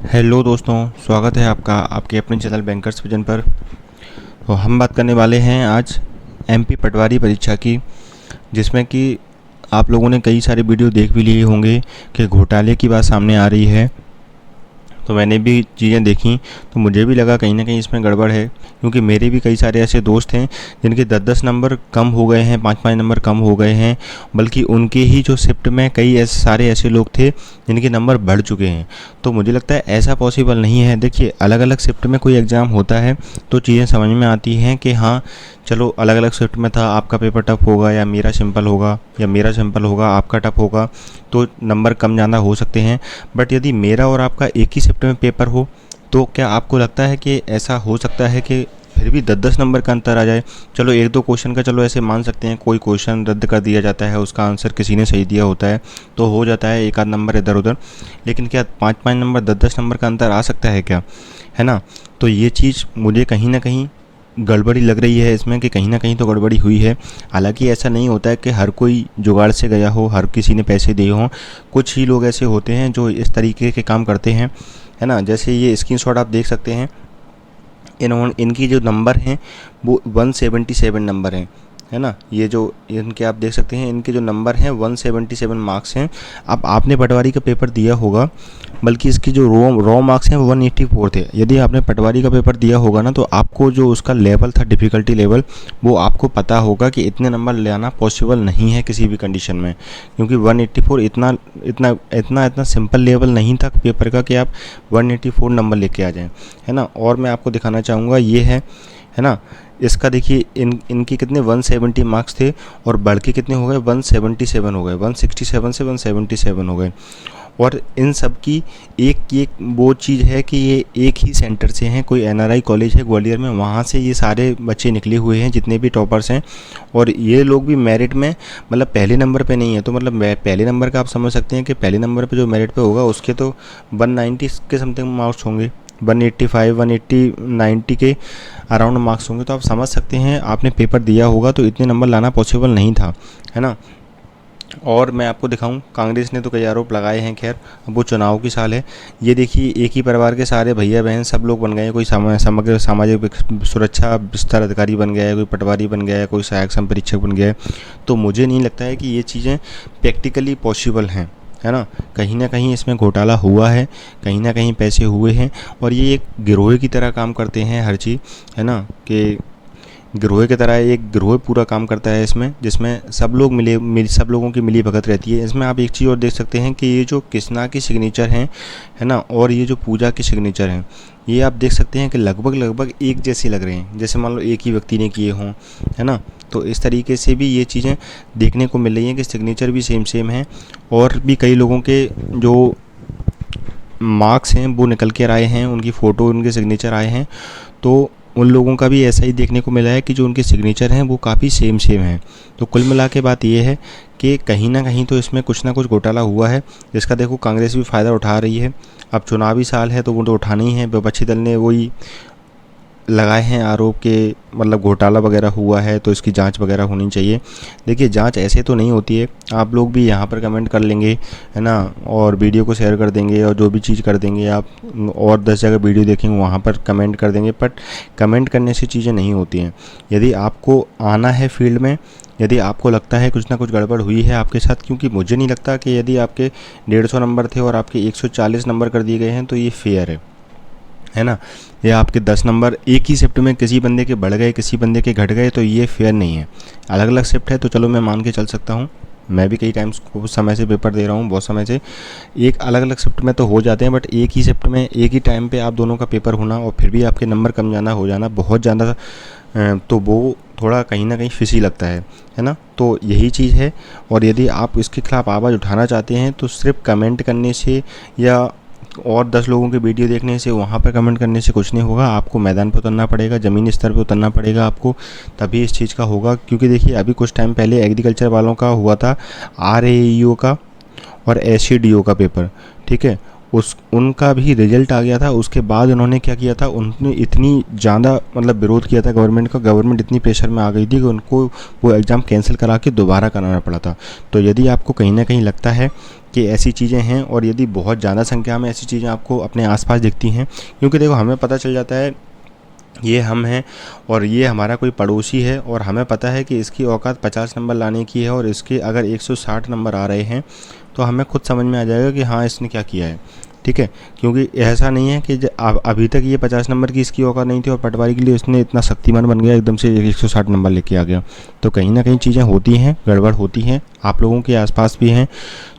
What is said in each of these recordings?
Hello दोस्तों, स्वागत है आपका आपके अपने चैनल बैंकर्स विजन पर। तो हम बात करने वाले हैं आज एमपी पटवारी परीक्षा की, जिसमें कि आप लोगों ने कई सारे वीडियो देख भी लिए होंगे कि घोटाले की बात सामने आ रही है। तो मैंने भी चीज़ें देखी तो मुझे भी लगा कहीं ना कहीं इसमें गड़बड़ है, क्योंकि मेरे भी कई सारे ऐसे दोस्त हैं जिनके 10-10 नंबर कम हो गए हैं, 5-5 नंबर कम हो गए हैं, बल्कि उनके ही जो शिफ्ट में कई सारे ऐसे लोग थे जिनके नंबर बढ़ चुके हैं। तो मुझे लगता है ऐसा पॉसिबल नहीं है। देखिए, अलग अलग शिफ्ट में कोई एग्ज़ाम होता है तो चीज़ें समझ में आती हैं कि हाँ चलो, अलग अलग शिफ्ट में था, आपका पेपर टफ होगा या मेरा सिंपल होगा, या मेरा सिंपल होगा आपका टफ होगा, तो नंबर कम ज़्यादा हो सकते हैं। बट यदि मेरा और आपका एक ही शिफ्ट में पेपर हो तो क्या आपको लगता है कि ऐसा हो सकता है कि फिर भी 10-10 नंबर का अंतर आ जाए? चलो, एक दो क्वेश्चन का चलो ऐसे मान सकते हैं, कोई क्वेश्चन रद्द कर दिया जाता है, उसका आंसर किसी ने सही दिया होता है तो हो जाता है एक आध नंबर इधर उधर। लेकिन क्या 5-5 नंबर 10-10 नंबर का अंतर आ सकता है क्या? है ना? तो ये चीज़ मुझे कहीं ना कहीं गड़बड़ी लग रही है इसमें, कि कहीं ना कहीं तो गड़बड़ी हुई है। हालांकि ऐसा नहीं होता है कि हर कोई जुगाड़ से गया हो, हर किसी ने पैसे दिए हों। कुछ ही लोग ऐसे होते हैं जो इस तरीके के काम करते हैं, है ना। जैसे ये स्क्रीनशॉट आप देख सकते हैं, इनकी जो नंबर हैं वो 177 नंबर हैं, है ना। ये जो इनके आप देख सकते हैं, इनके जो नंबर हैं 177 मार्क्स हैं। अब आपने पटवारी का पेपर दिया होगा, बल्कि इसकी जो रॉ मार्क्स हैं वो 184 थे। यदि आपने पटवारी का पेपर दिया होगा ना, तो आपको जो उसका लेवल था, डिफ़िकल्टी लेवल, वो आपको पता होगा कि इतने नंबर लाना पॉसिबल नहीं है किसी भी कंडीशन में, क्योंकि 184 इतना इतना इतना इतना सिंपल लेवल नहीं था पेपर का कि आप 184 नंबर लेके आ जाएं, है ना। और मैं आपको दिखाना चाहूँगा, ये है ना। इसका देखिए, इनके कितने 170 मार्क्स थे और बढ़ के कितने हो गए, 177 हो गए, 167 से 177 हो गए। और इन सब की एक वो चीज़ है कि ये एक ही सेंटर से हैं। कोई एनआरआई कॉलेज है ग्वालियर में, वहाँ से ये सारे बच्चे निकले हुए हैं जितने भी टॉपर्स हैं। और ये लोग भी मेरिट में मतलब पहले नंबर पे नहीं है, तो मतलब पहले नंबर का आप समझ सकते हैं कि पहले नंबर पे जो मेरिट पे होगा उसके तो 190 के समथिंग मार्क्स होंगे, 185, 180, 90 के अराउंड मार्क्स होंगे। तो आप समझ सकते हैं, आपने पेपर दिया होगा तो इतने नंबर लाना पॉसिबल नहीं था, है ना। और मैं आपको दिखाऊं, कांग्रेस ने तो कई आरोप लगाए हैं, खैर अब वो चुनाव की साल है। ये देखिए, एक ही परिवार के सारे भैया बहन सब लोग बन गए हैं। कोई समग्र सामाजिक सुरक्षा विस्तार अधिकारी बन गया है, कोई पटवारी बन गया है, कोई सहायक संपरीक्षक बन गया है। तो मुझे नहीं लगता है कि ये चीज़ें प्रैक्टिकली पॉसिबल हैं, है ना। कहीं ना कहीं इसमें घोटाला हुआ है, कहीं ना कहीं पैसे हुए हैं, और ये एक गिरोह की तरह काम करते हैं हर चीज़, है ना। कि गिरोह की तरह एक गिरोह पूरा काम करता है इसमें, जिसमें सब लोग सब लोगों की मिली भगत रहती है। इसमें आप एक चीज़ और देख सकते हैं कि ये जो कृष्णा की सिग्नेचर हैं, है ना, और ये जो पूजा की सिग्नेचर हैं, ये आप देख सकते हैं कि लगभग एक जैसे लग रहे हैं, जैसे मान लो एक ही व्यक्ति ने किए हों, है ना। तो इस तरीके से भी ये चीज़ें देखने को मिल रही हैं कि सिग्नेचर भी सेम हैं, और भी कई लोगों के जो मार्क्स हैं वो निकल कर आए हैं, उनकी फ़ोटो, उनके सिग्नेचर आए हैं। तो उन लोगों का भी ऐसा ही देखने को मिला है कि जो उनके सिग्नेचर हैं वो काफ़ी सेम हैं। तो कुल मिला के बात ये है कि कहीं ना कहीं तो इसमें कुछ ना कुछ घोटाला हुआ है, जिसका देखो कांग्रेस भी फ़ायदा उठा रही है। अब चुनावी साल है तो वो तो उठाना ही है। विपक्षी दल ने वही लगाए हैं आरोप के, मतलब घोटाला वगैरह हुआ है तो इसकी जांच वगैरह होनी चाहिए। देखिए, जांच ऐसे तो नहीं होती है। आप लोग भी यहाँ पर कमेंट कर लेंगे, है ना, और वीडियो को शेयर कर देंगे, और जो भी चीज़ कर देंगे आप, और 10 जगह वीडियो देखेंगे वहाँ पर कमेंट कर देंगे, बट कमेंट करने से चीज़ें नहीं होती हैं। यदि आपको आना है फील्ड में, यदि आपको लगता है कुछ ना कुछ गड़बड़ हुई है आपके साथ, क्योंकि मुझे नहीं लगता कि यदि आपके 150 नंबर थे और आपके 140 नंबर कर दिए गए हैं तो ये फेयर है ना। या आपके 10 नंबर एक ही शिफ्ट में किसी बंदे के बढ़ गए, किसी बंदे के घट गए, तो ये फेयर नहीं है। अलग अलग शिफ्ट है तो चलो मैं मान के चल सकता हूँ, मैं भी कई टाइम्स कुछ समय से पेपर दे रहा हूँ, बहुत समय से। एक अलग अलग शिफ्ट में तो हो जाते हैं, बट एक ही शिफ्ट में एक ही टाइम पे आप दोनों का पेपर होना और फिर भी आपके नंबर कम जाना हो जाना बहुत ज़्यादा, तो वो थोड़ा कहीं ना कहीं फिशी लगता है ना। तो यही चीज़ है। और यदि आप इसके खिलाफ़ आवाज़ उठाना चाहते हैं तो सिर्फ कमेंट करने से या और 10 लोगों के वीडियो देखने से, वहाँ पर कमेंट करने से कुछ नहीं होगा। आपको मैदान पर उतरना पड़ेगा, ज़मीनी स्तर पर उतरना पड़ेगा आपको, तभी इस चीज़ का होगा। क्योंकि देखिए, अभी कुछ टाइम पहले एग्रीकल्चर वालों का हुआ था RAEO का और SCDO का पेपर, ठीक है। उनका भी रिजल्ट आ गया था। उसके बाद उन्होंने क्या किया था, उन्होंने इतनी ज़्यादा मतलब विरोध किया था गवर्नमेंट का, गवर्नमेंट इतनी प्रेशर में आ गई थी कि उनको वो एग्ज़ाम कैंसिल करा के दोबारा कराना पड़ा था। तो यदि आपको कहीं ना कहीं लगता है कि ऐसी चीज़ें हैं, और यदि बहुत ज़्यादा संख्या में ऐसी चीज़ें आपको अपने आसपास दिखती हैं, क्योंकि देखो हमें पता चल जाता है ये हम हैं और ये हमारा कोई पड़ोसी है, और हमें पता है कि इसकी औकात 50 नंबर लाने की है, और इसके अगर 160 नंबर आ रहे हैं तो हमें खुद समझ में आ जाएगा कि हाँ इसने क्या किया है। ठीक है, क्योंकि ऐसा नहीं है कि अभी तक ये 50 नंबर की इसकी औकात नहीं थी और पटवारी के लिए इसने इतना शक्तिमान बन गया, एकदम से 160 नंबर लेके आ गया। तो कहीं ना कहीं चीज़ें होती हैं, गड़बड़ होती हैं, आप लोगों के आसपास भी हैं।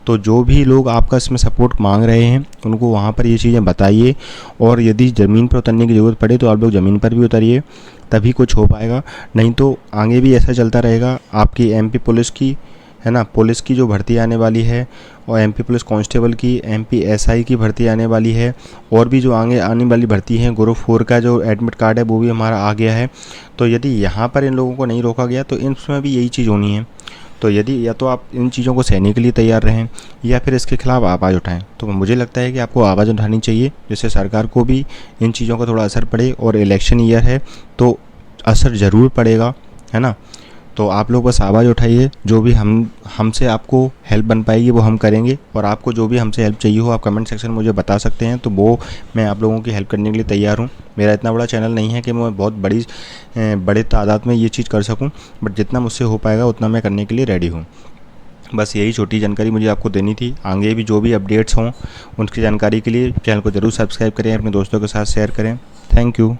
तो जो भी लोग आपका इसमें सपोर्ट मांग रहे हैं उनको वहाँ पर ये चीज़ें बताइए, और यदि ज़मीन पर उतरने की ज़रूरत पड़े तो आप लोग ज़मीन पर भी उतरिए, तभी कुछ हो पाएगा। नहीं तो आगे भी ऐसा चलता रहेगा। आपकी एमपी पुलिस की, है ना, पुलिस की जो भर्ती आने वाली है, और एमपी पुलिस कांस्टेबल की, एमपी एसआई की भर्ती आने वाली है, और भी जो आगे आने वाली भर्ती है, ग्रुप 4 का जो एडमिट कार्ड है वो भी हमारा आ गया है। तो यदि यहाँ पर इन लोगों को नहीं रोका गया तो इनमें भी यही चीज़ होनी है। तो यदि या तो आप इन चीज़ों को सहने के लिए तैयार रहें या फिर इसके खिलाफ आवाज़ उठाएं। तो मुझे लगता है कि आपको आवाज़ उठानी चाहिए, जिससे सरकार को भी इन चीज़ों का थोड़ा असर पड़े, और इलेक्शन ईयर है तो असर ज़रूर पड़ेगा, है ना। तो आप लोग बस आवाज़ उठाइए, जो भी हमसे आपको हेल्प बन पाएगी वो हम करेंगे, और आपको जो भी हमसे हेल्प चाहिए हो आप कमेंट सेक्शन में मुझे बता सकते हैं, तो वो मैं आप लोगों की हेल्प करने के लिए तैयार हूँ। मेरा इतना बड़ा चैनल नहीं है कि मैं बहुत बड़े तादाद में ये चीज़ कर सकूँ, बट जितना मुझसे हो पाएगा उतना मैं करने के लिए रेडी हूँ। बस यही छोटी जानकारी मुझे आपको देनी थी। आगे भी जो भी अपडेट्स हों उनकी जानकारी के लिए चैनल को ज़रूर सब्सक्राइब करें, अपने दोस्तों के साथ शेयर करें। Thank you.